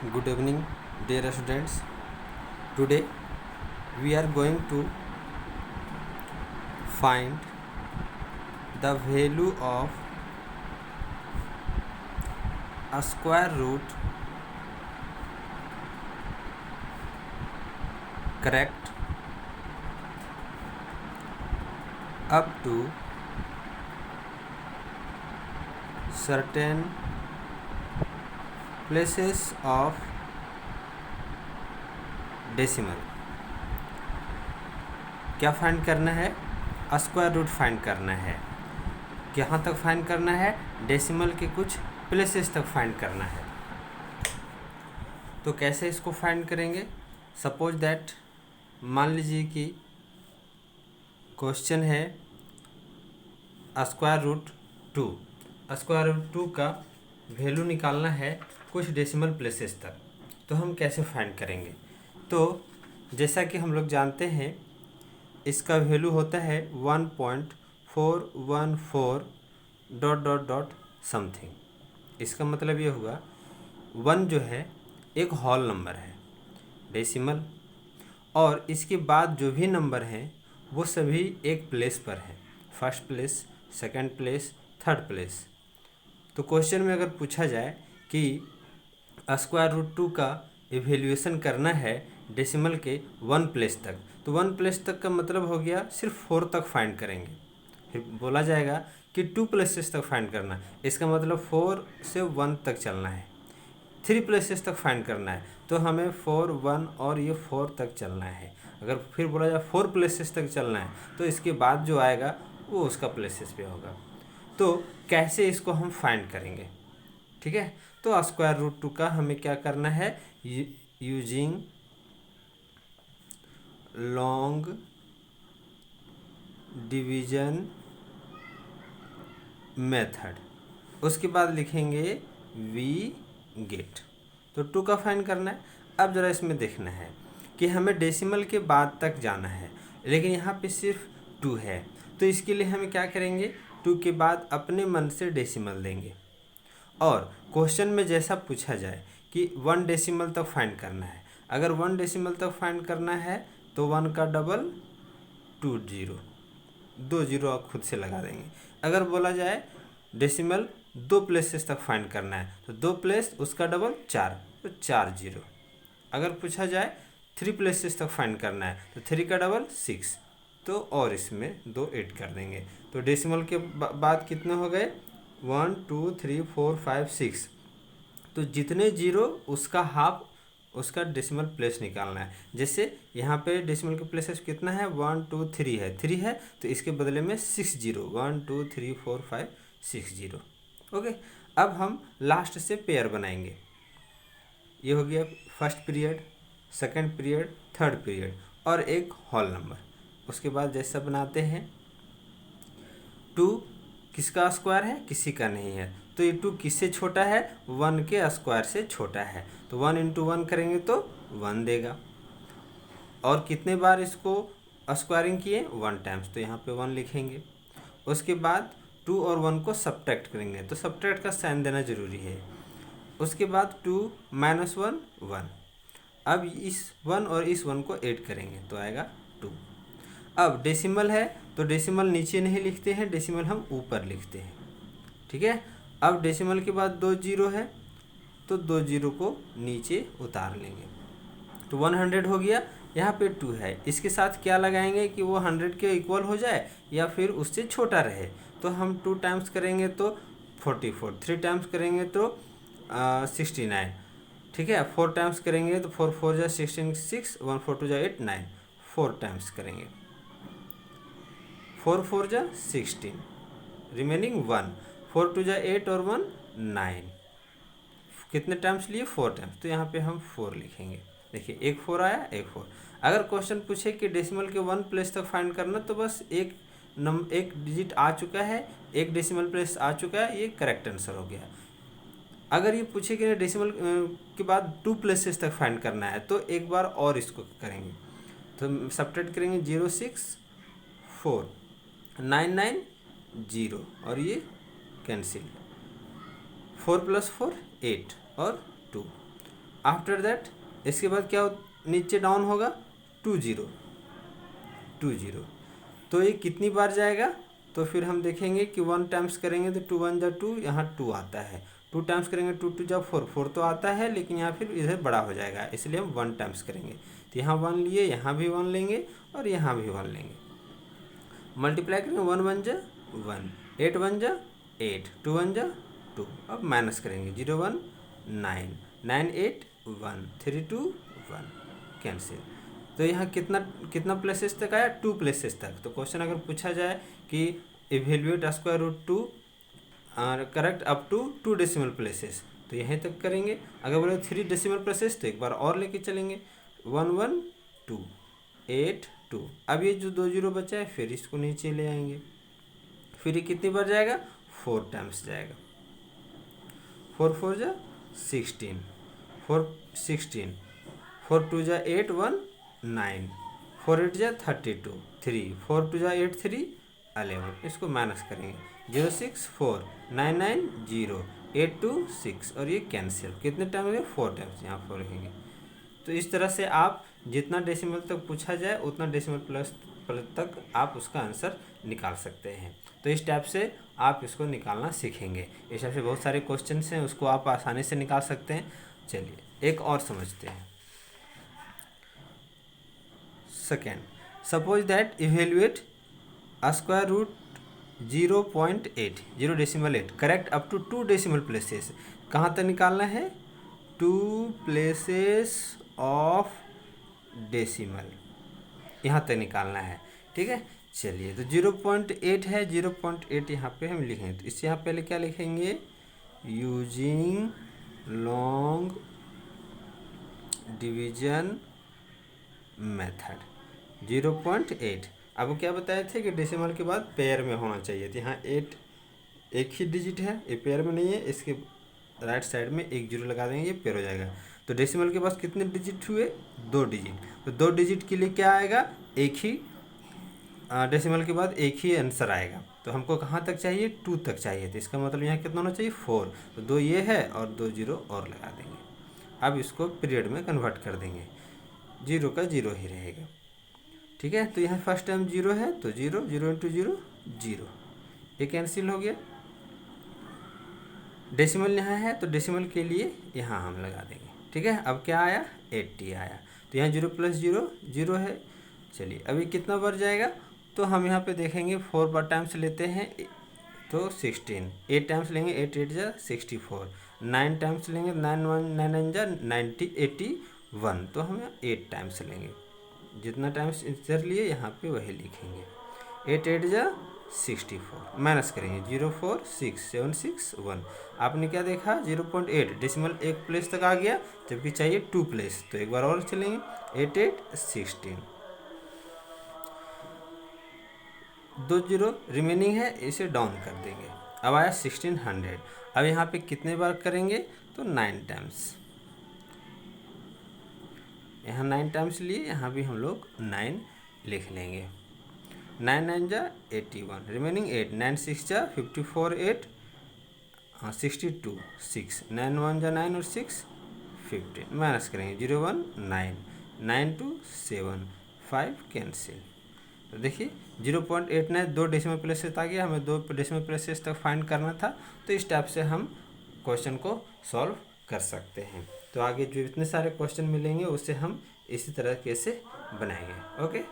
Good evening, dear students. Today we are going to find the value of a square root correct up to certain places of decimal. क्या find करना है? Square root find करना है। कहाँ तक find करना है? Decimal के कुछ प्लेसेस तक फाइंड करना है। तो कैसे इसको फाइंड करेंगे? सपोज दैट मान लीजिए कि क्वेश्चन है स्क्वायर रूट 2। स्क्वायर रूट 2 का वैल्यू निकालना है कुछ डेसिमल प्लेसेस तक। तो हम कैसे फाइंड करेंगे? तो जैसा कि हम लोग जानते हैं इसका वैल्यू होता है 1.414 डॉट डॉट डॉट समथिंग। इसका मतलब ये हुआ 1 जो है एक होल नंबर है डेसिमल, और इसके बाद जो भी नंबर हैं वो सभी एक प्लेस पर हैं, first place, second place, third place. तो क्वेश्चन में अगर पूछा जाए कि स्क्वायर रूट 2 का इवेल्यूएशन करना है डेसिमल के 1 प्लेस तक, तो 1 प्लेस तक का मतलब हो गया सिर्फ 4 तक फाइंड करेंगे। फिर बोला जाएगा कि 2 प्लेसेस तक फाइंड करना है, इसका मतलब 4 से 1 तक चलना है। 3 प्लेसेस तक फाइंड करना है तो हमें 4, 1 और ये 4 तक चलना है। अगर फिर बोला जाए 4 प्लेसेस तक चलना है तो इसके बाद जो आएगा वो उसका प्लेसेस पे होगा। तो कैसे इसको हम फाइंड करेंगे? ठीक है, तो स्क्वायर रूट 2 का हमें क्या करना है? यूजिंग लॉन्ग डिवीजन मेथड, उसके बाद लिखेंगे वी गेट। तो 2 का फाइंड करना है। अब ज़रा इसमें देखना है कि हमें डेसिमल के बाद तक जाना है, लेकिन यहाँ पे सिर्फ 2 है। तो इसके लिए हमें क्या करेंगे? 2 के बाद अपने मन से डेसिमल देंगे, और क्वेश्चन में जैसा पूछा जाए कि 1 डेसिमल तक फाइंड करना है। अगर 1 डेसिमल तक फाइंड करना है तो 1 का डबल 2 0, 2 0 आप खुद से लगा देंगे। अगर बोला जाए डेसिमल 2 प्लेसेस तक फाइंड करना है तो 2 प्लेस उसका डबल 4, तो 4 0। अगर पूछा जाए 3 प्लेसेस तक फाइंड करना है तो 3 का डबल 6, तो और इसमें 2 ऐड कर देंगे। तो डेसिमल के बाद कितने हो गए? 1 2 3 4 5 6। तो जितने जीरो उसका हाफ उसका डेसिमल प्लेस निकालना है। जैसे यहाँ पे डेसिमल के प्लेसेस कितना है? 1 2 3 है, 3 है तो इसके बदले में 6 0, 1 2 3 4 5 6 0। ओके, अब हम लास्ट से पेयर बनाएंगे। ये हो गया first period, second period, third period और एक होल नंबर। उसके बाद जैसा बनाते हैं 2 किसका स्क्वायर है? किसी का नहीं है, तो ये 2 किससे छोटा है? 1 के स्क्वायर से छोटा है। तो 1 इंटू 1 करेंगे तो 1 देगा। और कितने बार इसको स्क्वायरिंग किए? 1 टाइम्स, तो यहाँ पे 1 लिखेंगे। उसके बाद 2 और 1 को सब्ट्रैक्ट करेंगे, तो सब्ट्रैक्ट का साइन देना जरूरी है। उसके बाद 2 माइनस 1 1। अब इस 1 और इस 1 को ऐड करेंगे तो आएगा 2। अब डेसिमल है तो डेसिमल नीचे नहीं लिखते हैं, डेसिमल हम ऊपर लिखते हैं। ठीक है, अब डेसिमल के बाद 2 जीरो है तो 2 जीरो को नीचे उतार लेंगे, तो 100 हो गया। यहाँ पे 2 है, इसके साथ क्या लगाएंगे कि वो 100 के इक्वल हो जाए या फिर उससे छोटा रहे। तो हम 2 टाइम्स करेंगे तो 44, 3 टाइम्स करेंगे तो 69। ठीक है, 4 टाइम्स करेंगे तो 4 4 जा 16 6, 1 4 2 जा 8 9, 4 टाइम्स करेंगे 4 4 जा 16, रिमेनिंग 1, 4 2 जा 8 और 1 9। कितने टाइम्स लिए? 4 टाइम्स, तो यहाँ पे हम 4 लिखेंगे। देखिए एक 4 आया, एक 4। अगर क्वेश्चन पूछे कि डेसिमल के 1 प्लेस तक फाइंड करना, तो बस एक डिजिट आ चुका है, एक डेसिमल प्लेस आ चुका है, ये करेक्ट आंसर हो गया। अगर ये पूछे कि डेसिमल के बाद 2 प्लेसेस तक फाइंड करना है तो एक बार और इसको करेंगे, तो सब्ट्रैक्ट करेंगे 0 6 4 9 9 0 और ये कैंसिल, 4 + 4 8 और 2। आफ्टर दैट इसके बाद क्या नीचे डाउन होगा 20 20। तो ये कितनी बार जाएगा, तो फिर हम देखेंगे कि 1 टाइम्स करेंगे तो 2 1 जा 2, यहाँ 2 आता है। 2 टाइम्स करेंगे 2 2 जा 4, 4 तो आता है लेकिन यहाँ फिर इधर बड़ा हो जाएगा, इसलिए हम 1 टाइम्स करेंगे। तो यहाँ 1 लिए, यहाँ भी 1 लेंगे और यहाँ भी 1 लेंगे। मल्टीप्लाई करेंगे 1 1 जा 1, 8 1 जा 8, 2 1 जा 2। अब माइनस करेंगे 0 1 9, 9 8 1, 3 2 1, कैंसिल। तो यहाँ कितना प्लेसेस तक आया, 2 प्लेसेस तक। तो क्वेश्चन अगर पूछा जाए कि evaluate square root 2 correct up to 2 decimal places, तो यहीं तक करेंगे। अगर बोले 3 डेसिमल प्लेसेस तो एक बार और लेके चलेंगे 1 1 2 8 2। अब ये जो 2 0 बचा है फिर इसको नीचे ले आएंगे, फिर ये कितनी बार जाएगा, 4 टाइम्स जाएगा। 4 4 जा 16, 4 16, 4 2 जा 8 1 9, 4 8 जा 32 3, 4 2 जा 8 3 11। इसको माइनस करेंगे 0 6 4 9 9 0 8 2 6 और ये कैंसिल। कितने टाइम हो गए, 4 टाइम्स, यहाँ 4 लिखेंगे। तो इस तरह से आप जितना डेसिमल तक पूछा जाए उतना डेसिमल प्लस तक आप उसका आंसर निकाल सकते हैं। तो इस टाइप से आप इसको निकालना सीखेंगे। इस टाइप से बहुत सारे क्वेश्चंस हैं, उसको आप आसानी से निकाल सकते हैं। चलिए एक और समझते हैं। Second, suppose that evaluate square root 0.8 0.8 correct up to 2 decimal places. कहाँ तक निकालना है, 2 प्लेसेस ऑफ डेसिमल, यहाँ तक निकालना है। ठीक है, चलिए तो 0.8 है, 0.8 यहाँ पे हम लिखेंगे। तो इससे यहाँ पहले क्या लिखेंगे, यूजिंग लॉन्ग डिवीजन मेथड 0.8। अब क्या बताए थे कि डेसिमल के बाद पेयर में होना चाहिए। तो यहाँ 8 एक ही डिजिट है, ये पेयर में नहीं है, इसके राइट साइड में 1 0 लगा देंगे, ये पेयर हो जाएगा। तो डेसिमल के पास कितने डिजिट हुए, 2 डिजिट। तो 2 डिजिट के लिए क्या आएगा, एक ही डेसिमल के बाद एक ही आंसर आएगा। तो हमको कहाँ तक चाहिए, 2 तक चाहिए। तो इसका मतलब यहाँ कितना होना चाहिए, 4। तो 2 ये है और 2 0 और लगा देंगे। अब इसको पीरियड में कन्वर्ट कर देंगे, 0 का 0 ही रहेगा। ठीक है, तो यहाँ फर्स्ट टाइम 0 है तो 0 0 इंटू 0 0, ये कैंसिल हो गया। डेसिमल यहाँ है तो डेसिमल के लिए यहाँ हम लगा देंगे। ठीक है, अब क्या आया, 80 आया। तो यहाँ 0 प्लस 0 0 है। चलिए अभी कितना बार जाएगा, तो हम यहाँ पे देखेंगे 4 बार टाइम्स लेते हैं तो 16, 8 टाइम्स लेंगे 8 8 जा 64, 9 टाइम्स लेंगे 9 1 9 9 जा 90 81। तो हम 8 टाइम्स लेंगे, जितना टाइम्स इंसर लिए यहाँ पे वही लिखेंगे। 8 8 जा 64, माइनस करेंगे 0 4 6 7 6 1। आपने क्या देखा, 0.8 डेसिमल एक प्लेस तक आ गया, जबकि चाहिए 2 प्लेस। तो एक बार और चलेंगे 8 8 16, 2 0 रिमेनिंग है, इसे डाउन कर देंगे। अब आया 1600। अब यहाँ पे कितने बार करेंगे, तो 9 टाइम्स। यहाँ 9 टाइम्स लिए, यहाँ भी हम लोग 9 लिख लेंगे। 9 9 जा 81, रिमेनिंग 8, 9 6 जा 54 8 62 6, 9 1 जा 9 और 6 15, माइनस करेंगे 0 1 9 9 2 7 5, कैंसिल। तो देखिए 0.89 2 डेसिमल प्लेसेस आ गया, हमें 2 डेसिमल प्लेसेस तक फाइंड करना था। तो इस टाइप से हम क्वेश्चन को सॉल्व कर सकते हैं। तो आगे जो इतने सारे क्वेश्चन मिलेंगे उससे हम इसी तरीके से बनाएंगे। ओके।